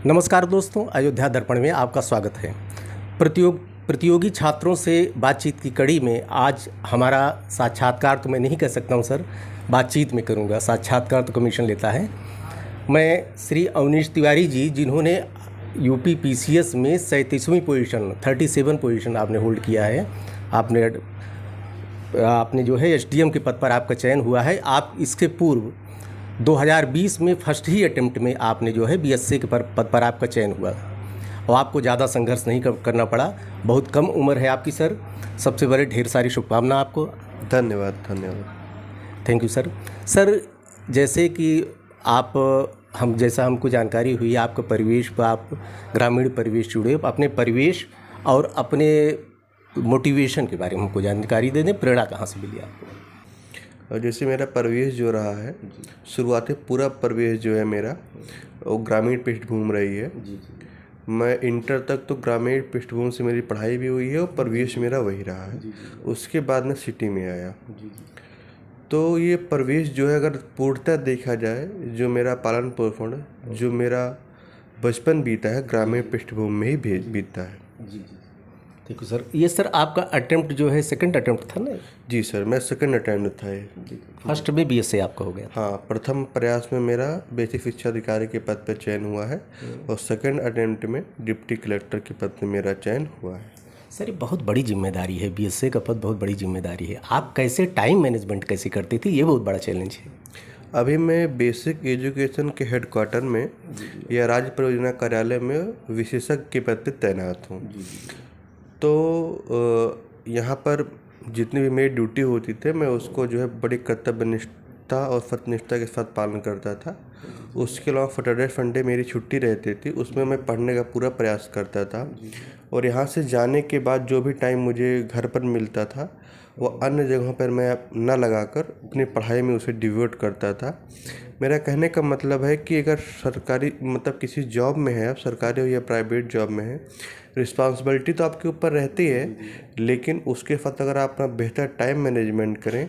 नमस्कार दोस्तों, अयोध्या दर्पण में आपका स्वागत है। प्रतियोगी छात्रों से बातचीत की कड़ी में आज हमारा साक्षात्कार तो मैं नहीं कह सकता हूं सर, बातचीत में करूंगा। साक्षात्कार तो कमीशन लेता है। मैं श्री अवनीश तिवारी जी, जिन्होंने यूपी पीसीएस में 37वीं पोजीशन 37 पोजीशन आपने होल्ड किया है। आपने जो है एसडीएम के पद पर आपका चयन हुआ है। आप इसके पूर्व 2020 में फर्स्ट ही अटेम्प्ट में आपने जो है बीएससी के पद पर आपका चयन हुआ और आपको ज़्यादा संघर्ष नहीं करना पड़ा। बहुत कम उम्र है आपकी सर। सबसे बड़े ढेर सारी शुभकामना आपको। धन्यवाद। Thank you sir. सर, जैसे कि हमको जानकारी हुई आपका परिवेश पर, आप ग्रामीण परिवेश जुड़े, अपने परिवेश और अपने मोटिवेशन के बारे में हमको जानकारी दे दें। प्रेरणा कहाँ से मिली आपको? और जैसे मेरा परिवेश जो रहा है, शुरुआती पूरा परिवेश जो है मेरा वो ग्रामीण पृष्ठभूमि रही है। मैं इंटर तक तो ग्रामीण पृष्ठभूमि से मेरी पढ़ाई भी हुई है और परिवेश मेरा वही रहा है। उसके बाद मैं सिटी में आया। तो ये परिवेश जो है, अगर पूर्णतः देखा जाए, जो मेरा पालन पोषण, जो मेरा बचपन बीता है, ग्रामीण पृष्ठभूमि में ही बीता है। ठीक है सर। ये सर आपका अटेम्प्ट जो है सेकंड अटेम्प्ट था ना? जी सर, मैं सेकंड अटेम्प्ट था ये। फर्स्ट में बीएससी आपका हो गया? हाँ, प्रथम प्रयास में मेरा बेसिक शिक्षा अधिकारी के पद पर चयन हुआ है और सेकंड अटेम्प्ट में डिप्टी कलेक्टर के पद पर मेरा चयन हुआ है। सर, ये बहुत बड़ी जिम्मेदारी है, बीएससी का पद बहुत बड़ी जिम्मेदारी है। आप कैसे टाइम मैनेजमेंट कैसे करते थे? ये बहुत बड़ा चैलेंज है। अभी मैं बेसिक एजुकेशन के हेडक्वार्टर में या राज्य परियोजना कार्यालय में विशेषज्ञ के पद पर तैनात हूँ। तो यहाँ पर जितनी भी मेरी ड्यूटी होती थी, मैं उसको जो है बड़ी कर्तव्यनिष्ठता और सत्यनिष्ठा के साथ पालन करता था। उसके अलावा सैटरडे संडे मेरी छुट्टी रहती थी, उसमें मैं पढ़ने का पूरा प्रयास करता था। और यहाँ से जाने के बाद जो भी टाइम मुझे घर पर मिलता था, वो अन्य जगहों पर मैं ना लगाकर अपनी पढ़ाई में उसे डिवोट करता था। मेरा कहने का मतलब है कि अगर सरकारी किसी जॉब में है, आप सरकारी हो या प्राइवेट जॉब में है, रिस्पॉन्सिबिलिटी तो आपके ऊपर रहती है, लेकिन उसके साथ अगर आप अपना बेहतर टाइम मैनेजमेंट करें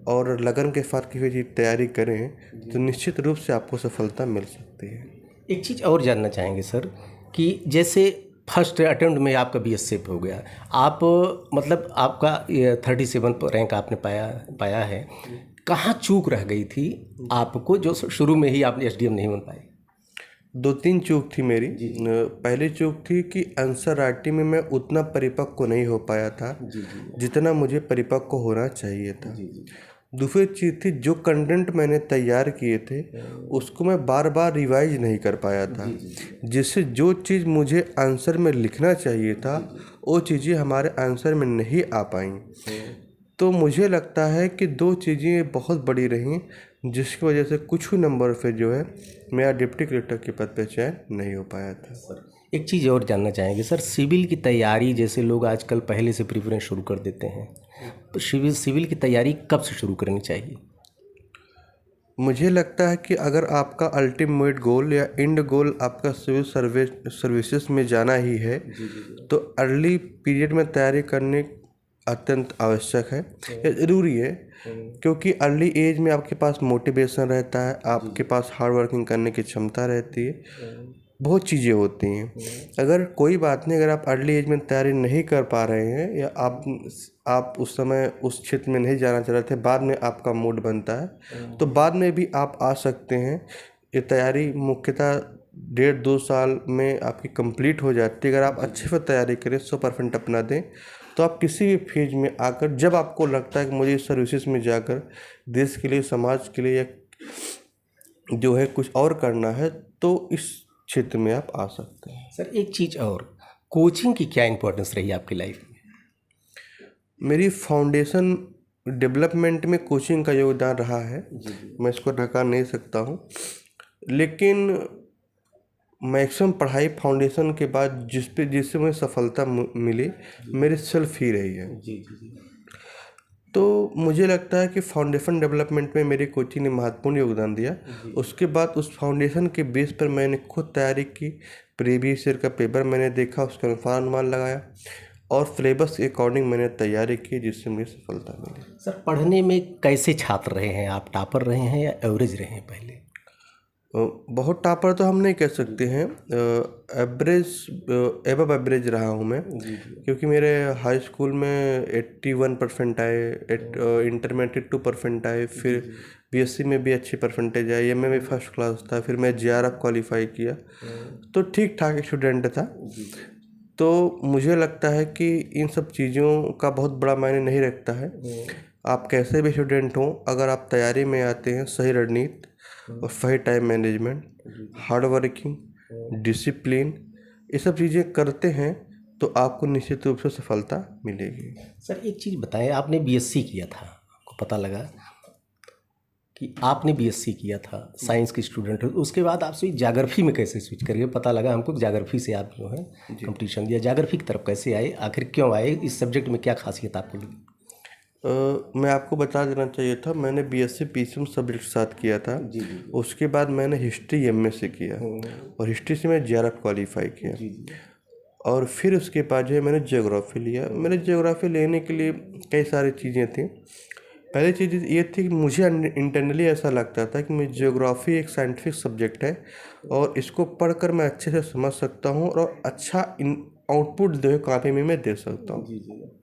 और लगन के साथ किसी चीज़ तैयारी करें, तो निश्चित रूप से आपको सफलता मिल सकती है। एक चीज़ और जानना चाहेंगे सर, कि जैसे फर्स्ट अटेम्प्ट में आपका बीएससी हो गया, आप आपका 37 रैंक आपने पाया है। कहाँ चूक रह गई थी आपको, जो शुरू में ही आपने एसडीएम नहीं बन पाए? 2-3 चूक थी मेरी। पहली चूक थी कि आंसर राइटिंग में मैं उतना परिपक्व नहीं हो पाया था जितना मुझे परिपक्व होना चाहिए था। दूसरी चीज़ थी, जो कंटेंट मैंने तैयार किए थे उसको मैं बार बार रिवाइज नहीं कर पाया था, जिससे जो चीज़ मुझे आंसर में लिखना चाहिए था वो चीज़ें हमारे आंसर में नहीं आ पाई। तो मुझे लगता है कि 2 चीज़ें बहुत बड़ी रहीं, जिसकी वजह से कुछ ही नंबर से जो है मेरा डिप्टी कलेक्टर के पद पर चयन नहीं हो पाया था। एक चीज़ और जानना चाहेंगे सर, सिविल की तैयारी, जैसे लोग आजकल पहले से प्रिपरेशन शुरू कर देते हैं, तो सिविल की तैयारी कब से शुरू करनी चाहिए? मुझे लगता है कि अगर आपका अल्टीमेट गोल या एंड गोल आपका सिविल सर्विसेज में जाना ही है, तो अर्ली पीरियड में तैयारी करने अत्यंत आवश्यक है, ज़रूरी है। क्योंकि अर्ली एज में आपके पास मोटिवेशन रहता है, आपके पास हार्ड वर्किंग करने की क्षमता रहती है, बहुत चीज़ें होती हैं। अगर कोई बात नहीं, अगर आप अर्ली एज में तैयारी नहीं कर पा रहे हैं या आप उस समय उस क्षेत्र में नहीं जाना चाह रहे थे, बाद में आपका मूड बनता है, तो बाद में भी आप आ सकते हैं। ये तैयारी मुख्यतः 1.5-2 साल में आपकी कंप्लीट हो जाती है। अगर आप अच्छे से तैयारी करें, 100% अपना दें, तो आप किसी भी फेज में आकर, जब आपको लगता है कि मुझे इस सर्विसेज में जाकर देश के लिए, समाज के लिए या जो है कुछ और करना है, तो इस क्षेत्र में आप आ सकते हैं। सर, एक चीज़ और, कोचिंग की क्या इम्पोर्टेंस रही आपकी लाइफ में? मेरी फाउंडेशन डेवलपमेंट में कोचिंग का योगदान रहा है, मैं इसको नकार नहीं सकता हूँ। लेकिन मैक्सिमम पढ़ाई फाउंडेशन के बाद जिससे मुझे सफलता मिली, मेरी सेल्फ ही रही है। तो मुझे लगता है कि फाउंडेशन डेवलपमेंट में मेरी कोचिंग ने महत्वपूर्ण योगदान दिया। उसके बाद उस फाउंडेशन के बेस पर मैंने खुद तैयारी की, प्रीवियस ईयर का पेपर मैंने देखा, उसका अनुमान लगाया और सिलेबस के अकॉर्डिंग मैंने तैयारी की, जिससे मुझे सफलता मिली। सर, पढ़ने में कैसे छात्र रहे हैं आप? टॉपर रहे हैं या एवरेज रहे हैं पहले? बहुत टॉपर तो हम नहीं कह सकते हैं, एवरेज एबव एवरेज रहा हूँ मैं, क्योंकि मेरे हाई स्कूल में 81% आए, इंटर में 82% आए, फिर बीएससी में भी अच्छी परसेंटेज आई, एमए में फर्स्ट क्लास था, फिर मैं जेआरएफ क्वालिफाई किया, तो ठीक ठाक स्टूडेंट था। तो मुझे लगता है कि इन सब चीज़ों का बहुत बड़ा मायने नहीं रखता है। आप कैसे भी स्टूडेंट हों, अगर आप तैयारी में आते हैं, सही रणनीति और सही time management, hard working, discipline, ये सब चीज़ें करते हैं तो आपको निश्चित रूप से सफलता मिलेगी। सर एक चीज़ बताएं, आपने बीएससी किया था, आपको पता लगा कि आपने बीएससी किया था, साइंस के स्टूडेंट हो, उसके बाद आप स्विच ज्योग्राफी में कैसे स्विच करिए? पता लगा हमको ज्योग्राफी से आप जो है कंपटीशन दिया, ज्योग्राफी की तरफ कैसे आए, आखिर क्यों आए, इस सब्जेक्ट में क्या खासियत आपको लगी? मैं आपको बता देना चाहिए था, मैंने बीएससी पीसीएम सब्जेक्ट के साथ किया था। उसके बाद मैंने हिस्ट्री एमएससी किया और हिस्ट्री से मैं जेआरएफ क्वालिफाई किया, और फिर उसके बाद जो है मैंने ज्योग्राफी लिया। मैंने ज्योग्राफी लेने के लिए कई सारी चीज़ें थी। पहली चीज़ ये थी कि मुझे इंटरनली ऐसा लगता था कि मैं ज्योग्राफी एक साइंटिफिक सब्जेक्ट है और इसको पढ़कर मैं अच्छे से समझ सकता हूँ और अच्छा आउटपुट जो है कॉपी में मैं दे सकता हूँ।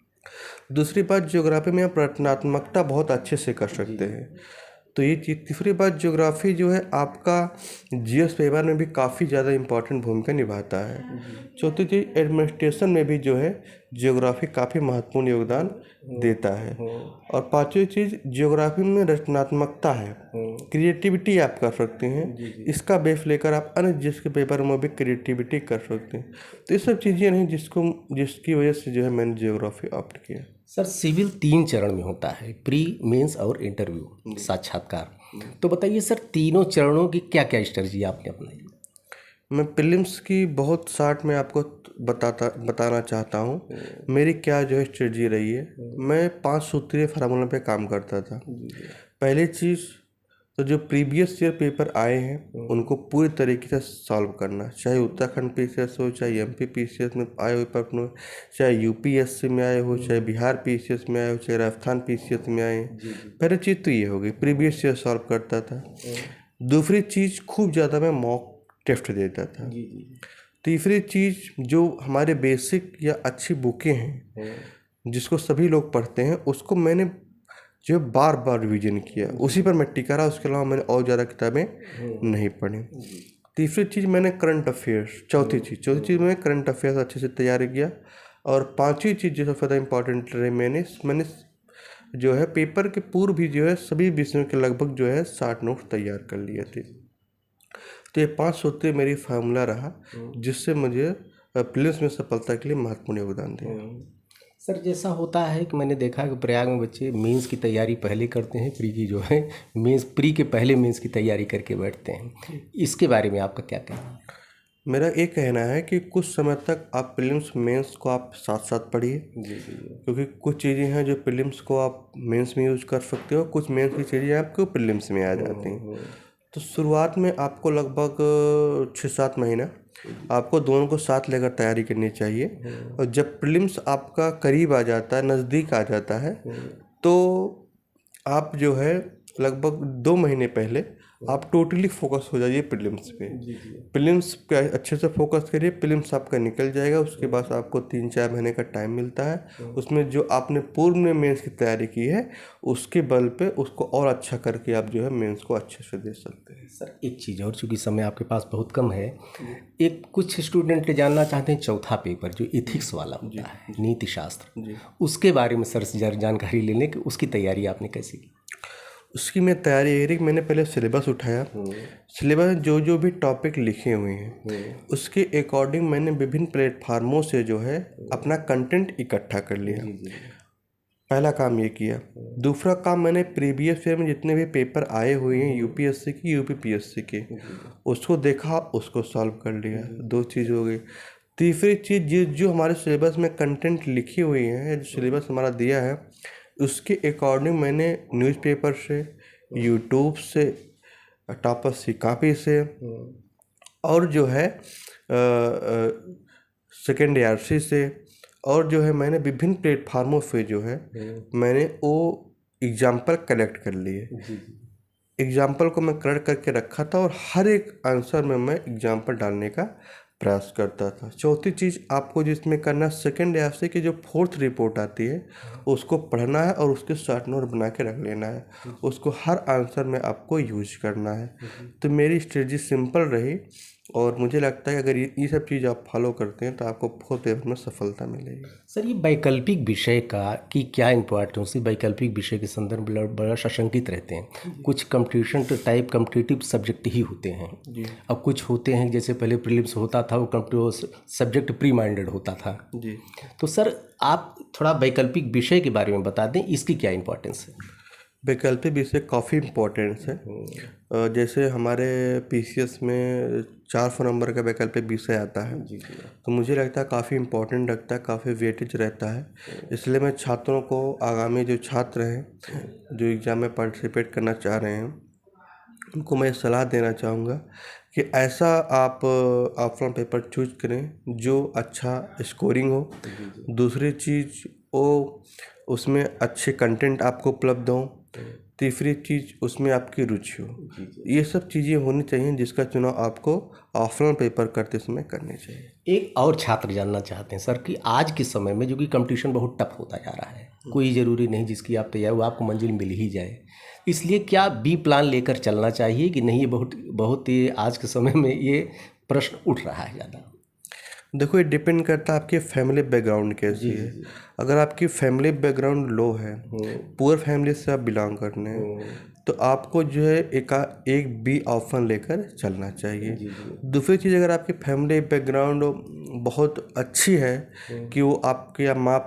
दूसरी बात, ज्योग्राफी में आप रचनात्मकता बहुत अच्छे से कर सकते हैं, तो ये चीज़। तीसरी बात, ज्योग्राफी जो है आपका जीएस पेपर में भी काफ़ी ज़्यादा इम्पोर्टेंट भूमिका निभाता है। चौथी चीज़, एडमिनिस्ट्रेशन में भी जो है ज्योग्राफी काफ़ी महत्वपूर्ण योगदान देता है। और पांचवी चीज़, ज्योग्राफी में रचनात्मकता है, क्रिएटिविटी आप कर सकते हैं, इसका बेस लेकर आप अन्य जीएस के पेपर में भी क्रिएटिविटी कर सकते हैं। तो ये सब चीज़ें नहीं जिसकी वजह से जो है मैंने ज्योग्राफी ऑप्ट किया। सर सिविल 3 चरण में होता है, प्री, मेंस और इंटरव्यू, साक्षात्कार। तो बताइए सर, तीनों चरणों की क्या क्या स्ट्रेटजी आपने अपनाई? मैं प्रीलिम्स की बहुत शार्ट में आपको बताना चाहता हूँ मेरी क्या जो है स्ट्रेटजी रही है। मैं 5 सूत्रीय फार्मूला पे काम करता था। पहली चीज़ तो जो प्रीवियस ईयर पेपर आए हैं उनको पूरी तरीके से सॉल्व करना, चाहे उत्तराखंड पीसीएस हो, चाहे एमपी पीसीएस में आए हुए पेपर हो, चाहे यूपीएससी में आए हो, चाहे बिहार पीसीएस में आए हो, चाहे राजस्थान पीसीएस में आए। पहली चीज़ तो ये हो गई, प्रीवियस ईयर सॉल्व करता था। दूसरी चीज़, खूब ज़्यादा मैं मॉक टेस्ट देता था। तीसरी चीज़, जो हमारे बेसिक या अच्छी बुकें हैं जिसको सभी लोग पढ़ते हैं, उसको मैंने जो बार बार रिवीजन किया, उसी पर मैं टिका रहा। उसके अलावा मैंने और ज़्यादा किताबें नहीं पढ़ी। तीसरी चीज़, मैंने करंट अफेयर्स, चौथी चीज़ मैंने करंट अफेयर्स अच्छे से तैयारी किया। और पांचवी चीज़ जो सबसे ज़्यादा इंपॉर्टेंट रही, मैंने जो है पेपर के पूर्व भी जो है सभी विषयों के लगभग जो है 60 नोट्स तैयार कर लिए थे। तो ये 5 सूत्रीय मेरी फार्मूला रहा जिससे मुझे प्रीलिम्स में सफलता के लिए महत्वपूर्ण योगदान दिया। सर जैसा होता है कि मैंने देखा कि प्रयाग में बच्चे मेंस की तैयारी पहले करते हैं, प्री की जो है मेंस, प्री के पहले मेंस की तैयारी करके बैठते हैं, इसके बारे में आपका क्या कहना है? मेरा एक कहना है कि कुछ समय तक आप प्रीलिम्स मेंस को आप साथ साथ पढ़िए, क्योंकि कुछ चीज़ें हैं जो प्रीलिम्स को आप मेंस में यूज कर सकते हो, कुछ मेंस की चीज़ें आपको प्रीलिम्स में आ जाती हैं। तो शुरुआत में आपको लगभग 6-7 महीना आपको दोनों को साथ लेकर तैयारी करनी चाहिए। और जब प्रीलिम्स आपका करीब आ जाता है, नज़दीक आ जाता है, तो आप जो है लगभग 2 महीने पहले आप टोटली फोकस हो जाइए प्रीलिम्स पे। प्रीलिम्स पे अच्छे से फोकस करिए, प्रीलिम्स आपका निकल जाएगा। उसके बाद आपको 3-4 महीने का टाइम मिलता है, उसमें जो आपने पूर्व में मेंस की तैयारी की है उसके बल पे उसको और अच्छा करके आप जो है मेंस को अच्छे से दे सकते हैं। सर एक चीज़ और, चूँकि समय आपके पास बहुत कम है, एक कुछ स्टूडेंट जानना चाहते हैं चौथा पेपर जो एथिक्स वाला होता है, नीति शास्त्र, उसके बारे में सर से जानकारी ले लें कि उसकी तैयारी आपने कैसे की? उसकी मैं तैयारी ये रही कि मैंने पहले सिलेबस उठाया, सिलेबस में जो भी टॉपिक लिखे हुए हैं उसके अकॉर्डिंग मैंने विभिन्न प्लेटफार्मों से जो है अपना कंटेंट इकट्ठा कर लिया। पहला काम ये किया। दूसरा काम, मैंने प्रीवियस ईयर में जितने भी पेपर आए हुए हैं यूपीएससी की, यूपीपीएससी के, उसको देखा, उसको सॉल्व कर लिया। 2 चीज़ हो गई। तीसरी चीज़, जो हमारे सिलेबस में कंटेंट लिखी हुई है, जो सिलेबस हमारा दिया है, उसके अकॉर्डिंग मैंने न्यूज़पेपर से, यूट्यूब से, टॉपर्स की कॉपी से, और जो है सेकेंड ARC से, और जो है मैंने विभिन्न प्लेटफार्मों पे जो है मैंने वो एग्जाम्पल कलेक्ट कर लिए। एग्जाम्पल को मैं करेक्ट करके रखा था और हर एक आंसर में मैं एग्जाम्पल डालने का प्रयास करता था। चौथी चीज़ आपको जिसमें करना, सेकंड ऐप से कि जो फोर्थ रिपोर्ट आती है उसको पढ़ना है और उसके शॉर्ट नोट बना के रख लेना है, उसको हर आंसर में आपको यूज करना है। तो मेरी स्ट्रेटजी सिंपल रही और मुझे लगता है अगर ये सब चीज़ आप फॉलो करते हैं तो आपको फोर्थ पेपर में सफलता मिलेगी। सर ये वैकल्पिक विषय का की क्या इम्पोर्टेंस है? वैकल्पिक विषय के संदर्भ में बड़ा सशंकित रहते हैं। कुछ कंपटीशन टाइप कम्पिटिटिव सब्जेक्ट ही होते हैं जी अब कुछ होते हैं जैसे पहले प्रीलिम्स होता था वो सब्जेक्ट प्री माइंडेड होता था। जी। तो सर आप थोड़ा वैकल्पिक विषय के बारे में बता दें, इसकी क्या इम्पोर्टेंस है? वैकल्पिक विषय काफ़ी इम्पोर्टेंस है। जैसे हमारे पीसीएस में 400 नंबर का वैकल्पिक विषय आता है, तो मुझे लगता है काफ़ी इम्पोर्टेंट लगता है, काफ़ी वेटेज रहता है। इसलिए मैं छात्रों को, आगामी जो छात्र हैं जो एग्ज़ाम में पार्टिसिपेट करना चाह रहे हैं, उनको मैं सलाह देना चाहूँगा कि ऐसा आप ऑफलाइन पेपर चूज करें जो अच्छा स्कोरिंग हो। दूसरी चीज़ वो उसमें अच्छे कंटेंट आपको उपलब्ध हों। तीसरी चीज़ उसमें आपकी रुचि हो। ये सब चीज़ें होनी चाहिए जिसका चुनाव आपको ऑफलाइन पेपर करते समय करनी चाहिए। एक और छात्र जानना चाहते हैं सर कि आज के समय में जो कि कंपटीशन बहुत टफ होता जा रहा है, कोई ज़रूरी नहीं जिसकी आप तैयार वो आपको मंजिल मिल ही जाए, इसलिए क्या बी प्लान लेकर चलना चाहिए कि नहीं? ये बहुत ही आज के समय में ये प्रश्न उठ रहा है ज़्यादा। देखो, ये डिपेंड करता है आपके फैमिली बैकग्राउंड कैसी है। अगर आपकी फैमिली बैकग्राउंड लो है, पुअर फैमिली से आप बिलोंग करने हैं, तो आपको जो है एक बी ऑप्शन लेकर चलना चाहिए। दूसरी चीज़, अगर आपकी फैमिली बैकग्राउंड बहुत अच्छी है कि वो आपके या माँ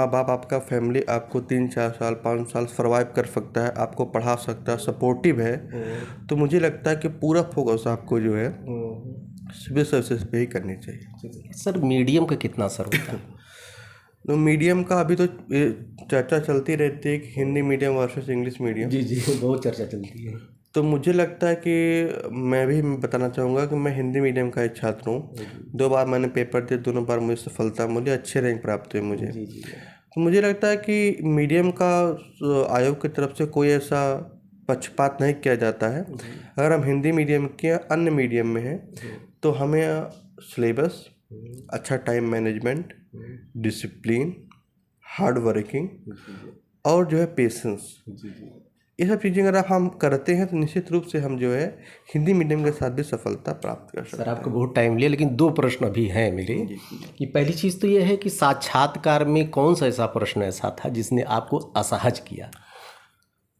बाप, आपका फैमिली आपको 3-4 साल 5 साल सर्वाइव कर सकता है, आपको पढ़ा सकता है, सपोर्टिव है, तो मुझे लगता है कि पूरा फोकस आपको जो है सिविल सर्विसेज पे ही करनी चाहिए। सर मीडियम का कितना असर होता है? तो मीडियम का अभी तो ये चर्चा चलती रहती है कि Hindi medium versus English medium. जी बहुत चर्चा चलती है। तो मुझे लगता है कि मैं भी बताना चाहूँगा कि मैं हिंदी मीडियम का एक छात्र हूँ। 2 बार मैंने पेपर दिए, दोनों बार मुझे सफलता मिली, अच्छे रैंक प्राप्त हुए मुझे। तो मुझे लगता है कि मीडियम का आयोग की तरफ से कोई ऐसा पक्षपात नहीं किया जाता है। अगर हम हिंदी मीडियम के या अन्य मीडियम में हैं तो हमें सिलेबस, अच्छा time management, discipline, hard working और जो है पेशेंस, ये सब चीज़ें अगर हम करते हैं तो निश्चित रूप से हम जो है हिंदी मीडियम के साथ भी सफलता प्राप्त कर सकते हैं। सर आपको बहुत टाइम लिया, लेकिन 2 प्रश्न अभी हैं मेरे कि पहली चीज़ तो ये है कि साक्षात्कार में कौन सा ऐसा प्रश्न ऐसा था जिसने आपको असहज किया?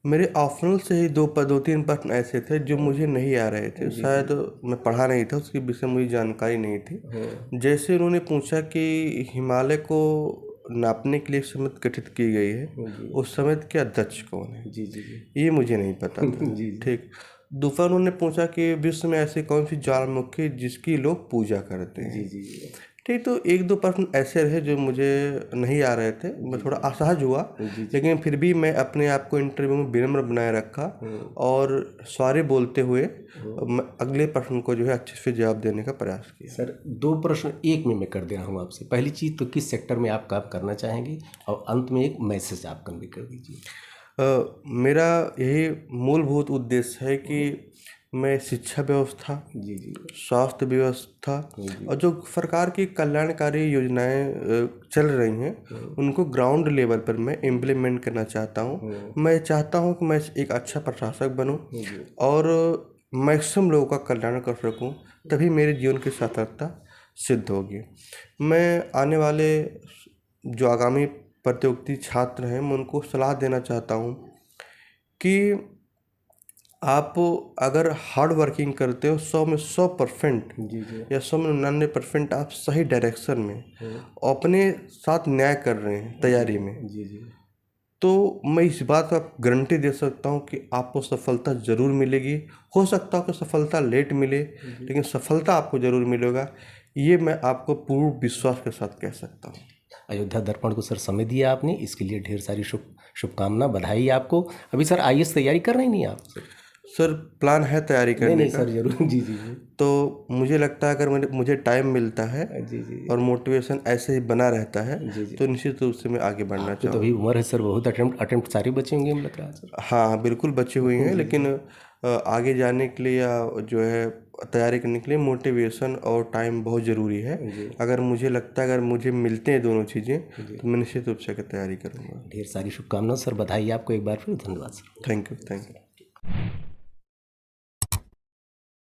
मेरे ऑप्शनल से ही 2-3 प्रश्न ऐसे थे जो मुझे नहीं आ रहे थे। शायद मैं पढ़ा नहीं था, उसके विषय मुझे जानकारी नहीं थी। जैसे उन्होंने पूछा कि हिमालय को नापने के लिए समिति गठित की गई है, उस समिति के अध्यक्ष कौन है? ये मुझे नहीं पता था। ठीक। दूसरा उन्होंने पूछा कि विश्व में ऐसी कौन सी ज्वालामुखी जिसकी लोग पूजा करते हैं? ठीक। तो 1-2 प्रश्न ऐसे रहे जो मुझे नहीं आ रहे थे, मैं थोड़ा असहज हुआ, लेकिन फिर भी मैं अपने आप को इंटरव्यू में विनम्र बनाए रखा और सॉरी बोलते हुए अगले प्रश्न को जो है अच्छे से जवाब देने का प्रयास किया। सर 2 प्रश्न एक में मैं कर दे रहा हूँ आपसे। पहली चीज़ तो किस सेक्टर में आप काम करना चाहेंगे, और अंत में एक मैसेज आप कन्वे कर दीजिए। मेरा यही मूलभूत उद्देश्य है कि मैं शिक्षा व्यवस्था, स्वास्थ्य व्यवस्था और जो सरकार की कल्याणकारी योजनाएं चल रही हैं उनको ग्राउंड लेवल पर मैं इम्प्लीमेंट करना चाहता हूं। मैं चाहता हूं कि मैं एक अच्छा प्रशासक बनूं और मैक्सिमम लोगों का कल्याण कर सकूं, तभी मेरे जीवन की सार्थकता सिद्ध होगी। मैं आने वाले जो आगामी प्रतियोगी छात्र हैं मैं उनको सलाह देना चाहता हूं कि आप अगर हार्ड वर्किंग करते हो 100 में 100% या 100 में 99% आप सही डायरेक्शन में अपने साथ न्याय कर रहे हैं तैयारी में, तो मैं इस बात का गारंटी दे सकता हूं कि आपको सफलता ज़रूर मिलेगी। हो सकता है कि सफलता लेट मिले, लेकिन सफलता आपको ज़रूर मिलेगा, ये मैं आपको पूर्ण विश्वास के साथ कह सकता हूँ। अयोध्या दर्पण को सर समय दिया आपने, इसके लिए ढेर सारी शुभकामना, बधाई आपको। अभी सर आईएएस तैयारी कर रहे नहीं आप? सर प्लान है तैयारी करने नहीं का। सर जरूर। जी। तो मुझे लगता है अगर मुझे टाइम मिलता है और मोटिवेशन ऐसे ही बना रहता है तो निश्चित रूप से मैं आगे बढ़ना चाहूँगा। तो अभी उम्र है सर, बहुत अटेम्प्ट सारे बचे होंगे मुझे लग रहा है सर। हाँ बिल्कुल बचे हुए हैं, लेकिन आगे जाने के लिए या जो है तैयारी करने के लिए मोटिवेशन और टाइम बहुत ज़रूरी है। अगर मुझे लगता है अगर मुझे मिलते हैं दोनों चीज़ें तो मैं निश्चित रूप से तैयारी करूँगा। ढेर सारी शुभकामनाएं सर, बधाई आपको एक बार फिर, धन्यवाद सर। Thank you.